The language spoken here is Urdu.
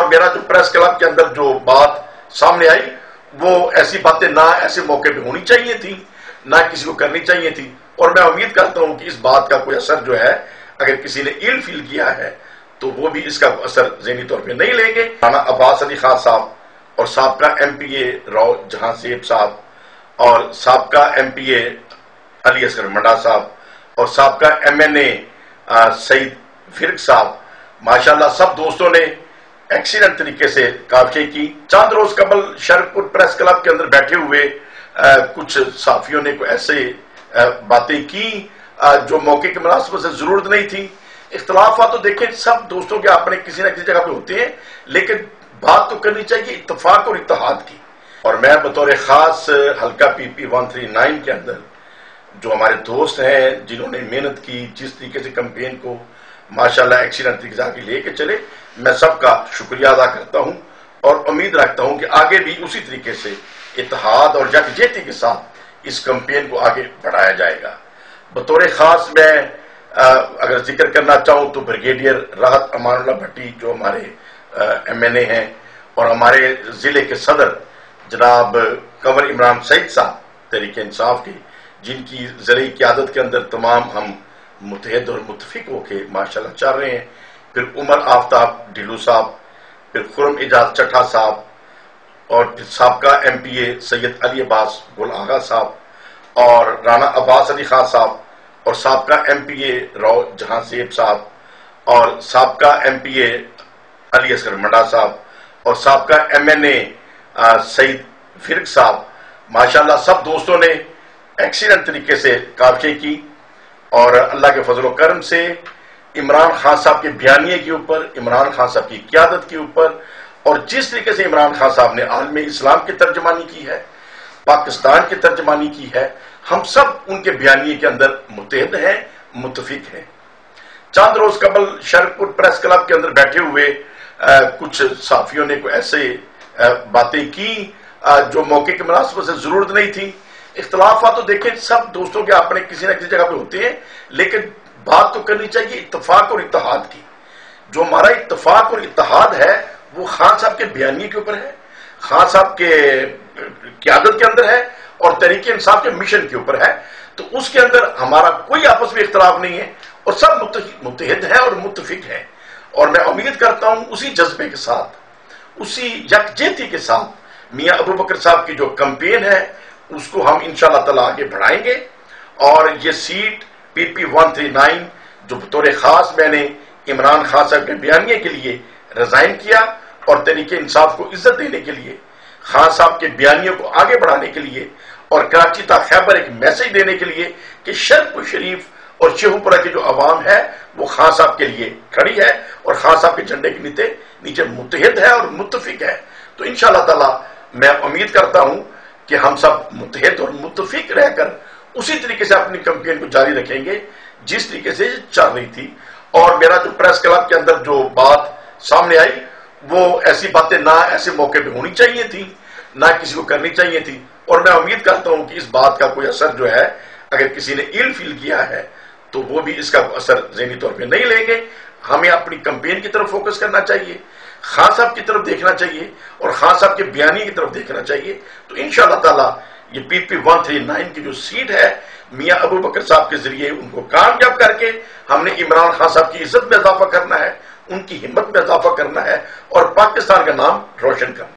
میرا جو پریس کلب کے اندر جو بات سامنے آئی وہ ایسی باتیں نہ ایسے موقع پہ ہونی چاہیے تھی، نہ کسی کو کرنی چاہیے تھی، اور میں امید کرتا ہوں کہ اس بات کا کوئی اثر جو ہے اگر کسی نے ایل فیل کیا ہے تو وہ بھی اس کا اثر ذہنی طور پہ نہیں لیں گے۔ رانا عباس علی خان صاحب اور سابقہ ایم پی اے راؤ جہاں زیب صاحب اور سابقہ ایم پی اے علی اصغر منڈا صاحب اور سابقہ ایم این اے سعید فرق صاحب، ماشاءاللہ سب دوستوں نے ایکسیلنٹ طریقے سے کاوشیں کی۔ چند روز قبل شرق پور پریس کلب کے اندر بیٹھے ہوئے کچھ صحافیوں نے کوئی ایسے باتیں کی جو موقع کی مناسبت سے ضرورت نہیں تھی۔ اختلافات تو دیکھیں سب دوستوں کے اپنے کسی نہ کسی جگہ پہ ہوتے ہیں، لیکن بات تو کرنی چاہیے اتفاق اور اتحاد کی۔ اور میں بطور خاص حلقہ پی پی 139 کے اندر جو ہمارے دوست ہیں جنہوں نے محنت کی، جس طریقے سے کمپین کو ماشاءاللہ ایکسیلنٹ طریقے سے آگے لے کے چلے، میں سب کا شکریہ ادا کرتا ہوں اور امید رکھتا ہوں کہ آگے بھی اسی طریقے سے اتحاد اور یکجہتی کے ساتھ اس کمپین کو آگے بڑھایا جائے گا۔ بطور خاص میں اگر ذکر کرنا چاہوں تو بریگیڈیئر راحت امان اللہ بھٹی جو ہمارے ایم این اے ہیں اور ہمارے ضلع کے صدر جناب کنور عمران سعید صاحب تحریک انصاف کے، جن کی زرعی قیادت کے اندر تمام ہم متحد اور متفق ہو کے ماشاءاللہ چل رہے ہیں۔ پھر عمر آفتاب ڈھلو صاحب، پھر خرم اعجاز چٹھا صاحب اور پھر سابقہ ایم پی اے سید علی عباس گل آغا صاحب اور رانا عباس علی خان صاحب اور سابقہ ایم پی اے راؤ جہاں زیب صاحب اور سابقہ ایم پی اے علی اصغر منڈا صاحب اور سابقہ ایم این اے سعید فرق صاحب، ماشاءاللہ سب دوستوں نے ایکسیلنٹ طریقے سے کاوشیں کی اور اللہ کے فضل و کرم سے عمران خان صاحب کے بیانیے کے اوپر، عمران خان صاحب کی قیادت کے اوپر اور جس طریقے سے عمران خان صاحب نے عالم اسلام کی ترجمانی کی ہے، پاکستان کی ترجمانی کی ہے، ہم سب ان کے بیانیے کے اندر متحد ہیں، متفق ہیں۔ چند روز قبل شرق پور پریس کلب کے اندر بیٹھے ہوئے کچھ صحافیوں نے کوئی ایسے باتیں کی جو موقع کی مناسبت سے ضرورت نہیں تھی۔ اختلافات تو دیکھیں سب دوستوں کے اپنے کسی نہ کسی جگہ پہ ہوتے ہیں، لیکن بات تو کرنی چاہیے اتفاق اور اتحاد کی۔ جو ہمارا اتفاق اور اتحاد ہے وہ خان صاحب کے بیانیے کے اوپر ہے، خان صاحب کے قیادت کے اندر ہے اور تحریک انصاف کے مشن کے اوپر ہے، تو اس کے اندر ہمارا کوئی آپس میں اختلاف نہیں ہے اور سب متحد ہیں اور متفق ہیں۔ اور میں امید کرتا ہوں اسی جذبے کے ساتھ، اسی یکجہتی کے ساتھ میاں ابو بکر صاحب کی جو کمپین ہے اس کو ہم انشاءاللہ تعالی آگے بڑھائیں گے۔ اور یہ سیٹ پی پی 139 جو بطور خاص میں نے عمران خان صاحب کے بیانیے کے لیے ریزائن کیا اور تحریک انصاف کو عزت دینے کے لیے، خان صاحب کے بیانیوں کو آگے بڑھانے کے لیے اور کراچی تا خیبر ایک میسج دینے کے لیے کہ شرق شریف اور شیخو پورہ کی جو عوام ہے وہ خان صاحب کے لیے کھڑی ہے اور خان صاحب کے جھنڈے کے نیچے متحد ہے اور متفق ہے۔ تو انشاءاللہ تعالی میں امید کرتا ہوں کہ ہم سب متحد اور متفق رہ کر اسی طریقے سے اپنی کمپین کو جاری رکھیں گے جس طریقے سے چل رہی تھی۔ اور میرا جو پریس کلب کے اندر جو بات سامنے آئی وہ ایسی باتیں نہ ایسے موقع پہ ہونی چاہیے تھی، نہ کسی کو کرنی چاہیے تھی، اور میں امید کرتا ہوں کہ اس بات کا کوئی اثر جو ہے اگر کسی نے ایل فیل کیا ہے تو وہ بھی اس کا اثر ذہنی طور پہ نہیں لیں گے۔ ہمیں اپنی کمپین کی طرف فوکس کرنا چاہیے، خان صاحب کی طرف دیکھنا چاہیے اور خان صاحب کے بیانیے کی طرف دیکھنا چاہیے۔ تو انشاءاللہ تعالی یہ پی پی 139 کی جو سیٹ ہے میاں ابو بکر صاحب کے ذریعے ان کو کامیاب کر کے ہم نے عمران خان صاحب کی عزت میں اضافہ کرنا ہے، ان کی ہمت میں اضافہ کرنا ہے اور پاکستان کا نام روشن کرنا ہے۔